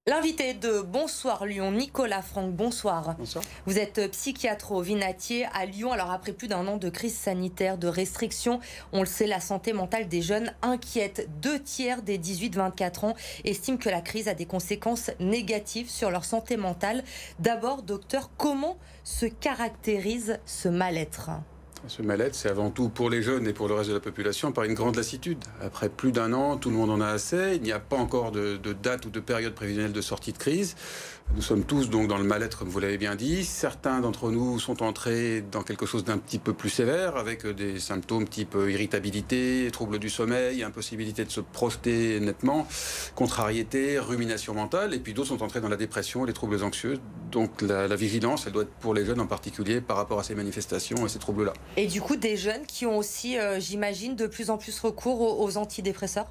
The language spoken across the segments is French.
L'invité de Bonsoir Lyon, Nicolas Franck, bonsoir. Bonsoir. Vous êtes psychiatre au Vinatier à Lyon. Alors après plus d'1 an de crise sanitaire, de restrictions, on le sait, la santé mentale des jeunes inquiète. 2/3 des 18-24 ans estiment que la crise a des conséquences négatives sur leur santé mentale. D'abord, docteur, comment se caractérise ce mal-être ? Ce mal-être, c'est avant tout pour les jeunes et pour le reste de la population par une grande lassitude. Après plus d'1 an, tout le monde en a assez. Il n'y a pas encore de date ou de période prévisionnelle de sortie de crise. Nous sommes tous donc dans le mal-être, comme vous l'avez bien dit. Certains d'entre nous sont entrés dans quelque chose d'un petit peu plus sévère, avec des symptômes type irritabilité, troubles du sommeil, impossibilité de se projeter nettement, contrariété, rumination mentale. Et puis d'autres sont entrés dans la dépression, les troubles anxieux. Donc la vigilance, elle doit être pour les jeunes en particulier par rapport à ces manifestations et ces troubles-là. Et du coup, des jeunes qui ont aussi, j'imagine, de plus en plus recours aux antidépresseurs ?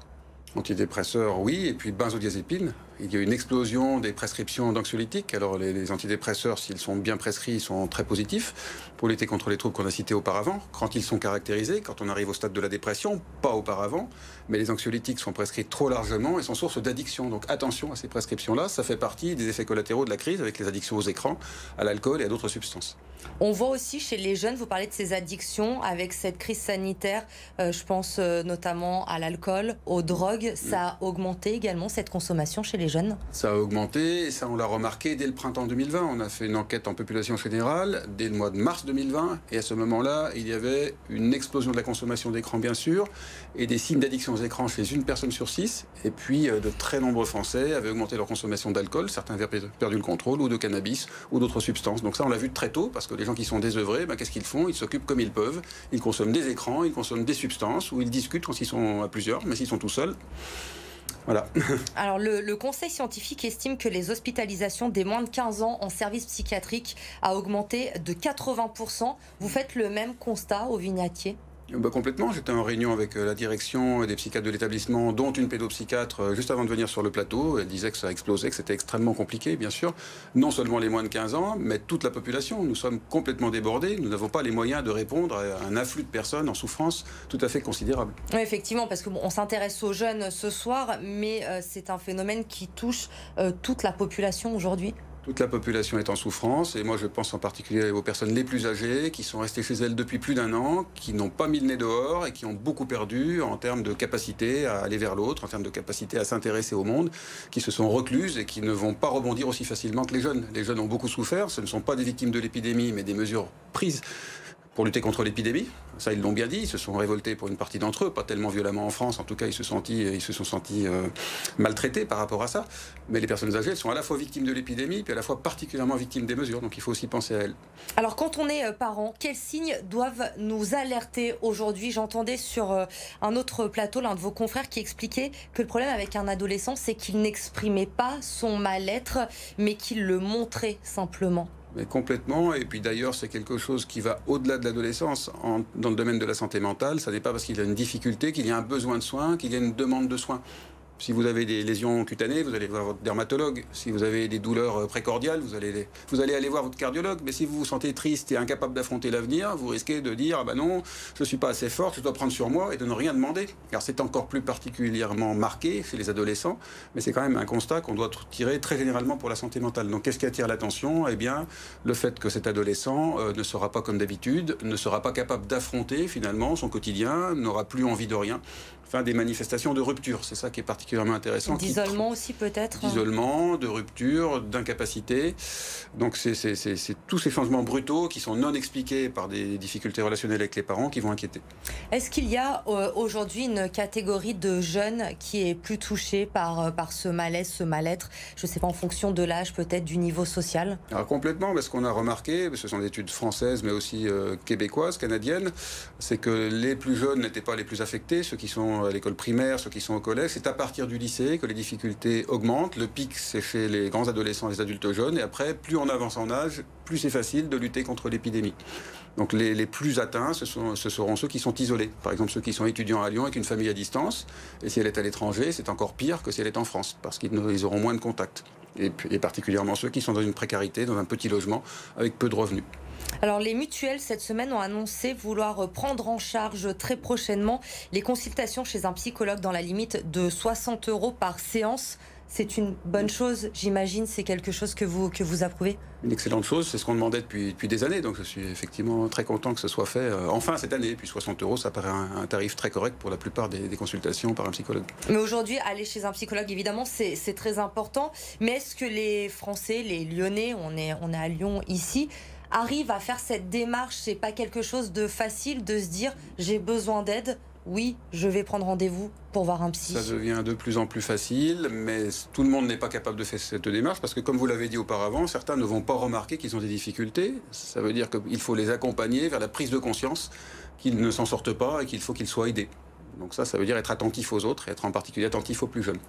Antidépresseurs, oui, et puis benzodiazépines. Il y a une explosion des prescriptions d'anxiolytiques. Alors les antidépresseurs, s'ils sont bien prescrits, sont très positifs pour lutter contre les troubles qu'on a cités auparavant. Quand ils sont caractérisés, quand on arrive au stade de la dépression, pas auparavant, mais les anxiolytiques sont prescrits trop largement et sont source d'addiction. Donc attention à ces prescriptions-là, ça fait partie des effets collatéraux de la crise avec les addictions aux écrans, à l'alcool et à d'autres substances. On voit aussi chez les jeunes, vous parlez de ces addictions avec cette crise sanitaire, je pense notamment à l'alcool, aux drogues. Ça a augmenté également cette consommation chez les jeunes ? Ça a augmenté, et ça on l'a remarqué dès le printemps 2020. On a fait une enquête en population générale dès le mois de mars 2020 et à ce moment-là, il y avait une explosion de la consommation d'écran bien sûr et des signes d'addiction aux écrans chez une personne sur 6. Et puis de très nombreux Français avaient augmenté leur consommation d'alcool, certains avaient perdu le contrôle, ou de cannabis ou d'autres substances. Donc ça on l'a vu très tôt parce que les gens qui sont désœuvrés, qu'est-ce qu'ils font ? Ils s'occupent comme ils peuvent, ils consomment des écrans, ils consomment des substances ou ils discutent quand ils sont à plusieurs, mais s'ils sont tout seuls. Voilà. Alors le conseil scientifique estime que les hospitalisations des moins de 15 ans en service psychiatrique a augmenté de 80%. Vous faites le même constat au Vinatier ? Complètement. J'étais en réunion avec la direction et des psychiatres de l'établissement, dont une pédopsychiatre, juste avant de venir sur le plateau. Elle disait que ça a explosé, que c'était extrêmement compliqué, bien sûr. Non seulement les moins de 15 ans, mais toute la population. Nous sommes complètement débordés. Nous n'avons pas les moyens de répondre à un afflux de personnes en souffrance tout à fait considérable. Oui, effectivement, parce qu'on s'intéresse aux jeunes ce soir, mais c'est un phénomène qui touche toute la population aujourd'hui. Toute la population est en souffrance et moi je pense en particulier aux personnes les plus âgées qui sont restées chez elles depuis plus d'1 an, qui n'ont pas mis le nez dehors et qui ont beaucoup perdu en termes de capacité à aller vers l'autre, en termes de capacité à s'intéresser au monde, qui se sont recluses et qui ne vont pas rebondir aussi facilement que les jeunes. Les jeunes ont beaucoup souffert, ce ne sont pas des victimes de l'épidémie mais des mesures prises pour lutter contre l'épidémie. Ça, ils l'ont bien dit, ils se sont révoltés pour une partie d'entre eux, pas tellement violemment en France, en tout cas ils se sont sentis maltraités par rapport à ça. Mais les personnes âgées, elles sont à la fois victimes de l'épidémie, puis à la fois particulièrement victimes des mesures, donc il faut aussi penser à elles. Alors quand on est parent, quels signes doivent nous alerter aujourd'hui ? J'entendais sur un autre plateau l'un de vos confrères qui expliquait que le problème avec un adolescent, c'est qu'il n'exprimait pas son mal-être, mais qu'il le montrait simplement. Mais complètement, et puis d'ailleurs c'est quelque chose qui va au-delà de l'adolescence. Dans le domaine de la santé mentale, ça n'est pas parce qu'il y a une difficulté qu'il y a un besoin de soins, qu'il y a une demande de soins. Si vous avez des lésions cutanées, vous allez voir votre dermatologue. Si vous avez des douleurs précordiales, vous allez aller voir votre cardiologue. Mais si vous vous sentez triste et incapable d'affronter l'avenir, vous risquez de dire « Ah ben non, je ne suis pas assez forte, je dois prendre sur moi » et de ne rien demander. Car c'est encore plus particulièrement marqué chez les adolescents, mais c'est quand même un constat qu'on doit tirer très généralement pour la santé mentale. Donc qu'est-ce qui attire l'attention ? Eh bien, le fait que cet adolescent ne sera pas comme d'habitude, ne sera pas capable d'affronter finalement son quotidien, n'aura plus envie de rien. Enfin, des manifestations de rupture, c'est ça qui est particulièrement intéressant. D'isolement aussi peut-être ? D'isolement, de rupture, d'incapacité. Donc c'est tous ces changements brutaux qui sont non expliqués par des difficultés relationnelles avec les parents qui vont inquiéter. Est-ce qu'il y a aujourd'hui une catégorie de jeunes qui est plus touchée par ce malaise, ce mal-être ? Je ne sais pas, en fonction de l'âge peut-être, du niveau social ? Alors complètement, parce qu'on a remarqué, ce sont des études françaises mais aussi québécoises, canadiennes, c'est que les plus jeunes n'étaient pas les plus affectés, ceux qui sont à l'école primaire, ceux qui sont au collège. C'est à partir du lycée que les difficultés augmentent. Le pic, c'est chez les grands adolescents et les adultes jeunes. Et après, plus on avance en âge, plus c'est facile de lutter contre l'épidémie. Donc les plus atteints, ce seront ceux qui sont isolés. Par exemple, ceux qui sont étudiants à Lyon avec une famille à distance. Et si elle est à l'étranger, c'est encore pire que si elle est en France, parce qu'ils auront moins de contacts. Et particulièrement ceux qui sont dans une précarité, dans un petit logement, avec peu de revenus. Alors les mutuelles cette semaine ont annoncé vouloir prendre en charge très prochainement les consultations chez un psychologue dans la limite de 60 € par séance. C'est une bonne chose, j'imagine, c'est quelque chose que vous approuvez? Une excellente chose, c'est ce qu'on demandait depuis des années, donc je suis effectivement très content que ce soit fait enfin cette année. Puis 60 euros, ça paraît un tarif très correct pour la plupart des consultations par un psychologue. Mais aujourd'hui, aller chez un psychologue, évidemment, c'est très important. Mais est-ce que les Français, les Lyonnais, on est à Lyon ici, arrivent à faire cette démarche? C'est pas quelque chose de facile de se dire j'ai besoin d'aide, oui, je vais prendre rendez-vous pour voir un psy. Ça devient de plus en plus facile, mais tout le monde n'est pas capable de faire cette démarche parce que, comme vous l'avez dit auparavant, certains ne vont pas remarquer qu'ils ont des difficultés. Ça veut dire qu'il faut les accompagner vers la prise de conscience qu'ils ne s'en sortent pas et qu'il faut qu'ils soient aidés. Donc ça veut dire être attentif aux autres et être en particulier attentif aux plus jeunes.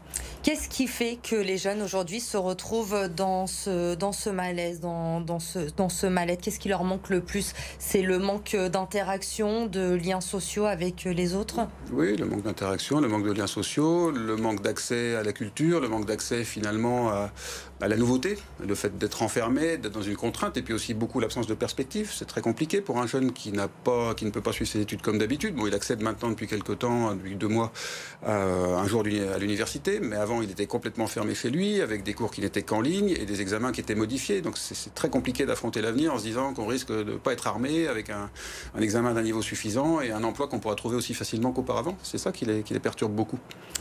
Qu'est-ce qui fait que les jeunes aujourd'hui se retrouvent dans ce malaise, dans ce mal-être? Qu'est-ce qui leur manque le plus? C'est le manque d'interaction, de liens sociaux avec les autres? Oui, le manque d'interaction, le manque de liens sociaux, le manque d'accès à la culture, le manque d'accès finalement à la nouveauté, le fait d'être enfermé, d'être dans une contrainte, et puis aussi beaucoup l'absence de perspective. C'est très compliqué pour un jeune qui ne peut pas suivre ses études comme d'habitude. Bon, il accède maintenant depuis quelques temps, depuis 2 mois, un jour à l'université, mais avant il était complètement fermé chez lui, avec des cours qui n'étaient qu'en ligne et des examens qui étaient modifiés. Donc c'est très compliqué d'affronter l'avenir en se disant qu'on risque de ne pas être armé avec un examen d'un niveau suffisant et un emploi qu'on pourra trouver aussi facilement qu'auparavant. C'est ça qui les perturbe beaucoup.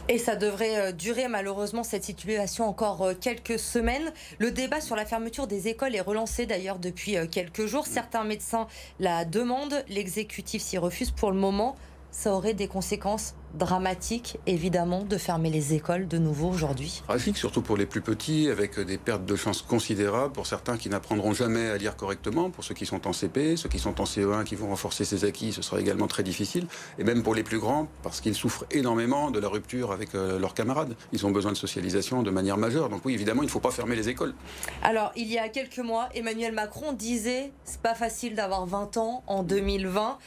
Et ça devrait durer malheureusement cette situation encore quelques semaines. Le débat sur la fermeture des écoles est relancé d'ailleurs depuis quelques jours. Certains médecins la demandent, l'exécutif s'y refuse pour le moment. Ça aurait des conséquences dramatiques, évidemment, de fermer les écoles de nouveau aujourd'hui. Tragique, surtout pour les plus petits, avec des pertes de chance considérables pour certains qui n'apprendront jamais à lire correctement, pour ceux qui sont en CP, ceux qui sont en CE1 qui vont renforcer ses acquis, ce sera également très difficile. Et même pour les plus grands, parce qu'ils souffrent énormément de la rupture avec leurs camarades. Ils ont besoin de socialisation de manière majeure. Donc oui, évidemment, il ne faut pas fermer les écoles. Alors, il y a quelques mois, Emmanuel Macron disait « c'est pas facile d'avoir 20 ans en 2020 ».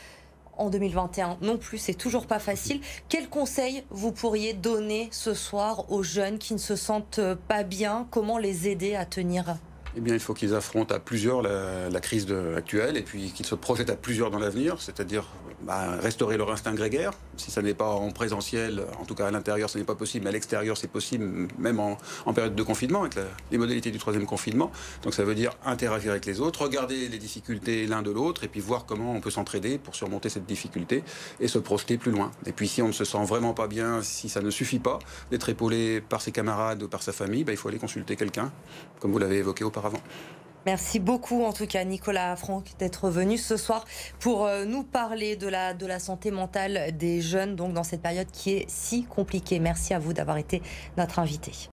En 2021 non plus, c'est toujours pas facile. Quel conseil vous pourriez donner ce soir aux jeunes qui ne se sentent pas bien? Comment les aider à tenir? Eh bien, il faut qu'ils affrontent à plusieurs la crise actuelle et puis qu'ils se projettent à plusieurs dans l'avenir, c'est-à-dire restaurer leur instinct grégaire. Si ça n'est pas en présentiel, en tout cas à l'intérieur, ce n'est pas possible, mais à l'extérieur, c'est possible, même en période de confinement, avec les modalités du 3e confinement. Donc ça veut dire interagir avec les autres, regarder les difficultés l'un de l'autre et puis voir comment on peut s'entraider pour surmonter cette difficulté et se projeter plus loin. Et puis si on ne se sent vraiment pas bien, si ça ne suffit pas d'être épaulé par ses camarades ou par sa famille, il faut aller consulter quelqu'un, comme vous l'avez évoqué auparavant. Merci beaucoup en tout cas Nicolas Franck d'être venu ce soir pour nous parler de la santé mentale des jeunes donc dans cette période qui est si compliquée. Merci à vous d'avoir été notre invité.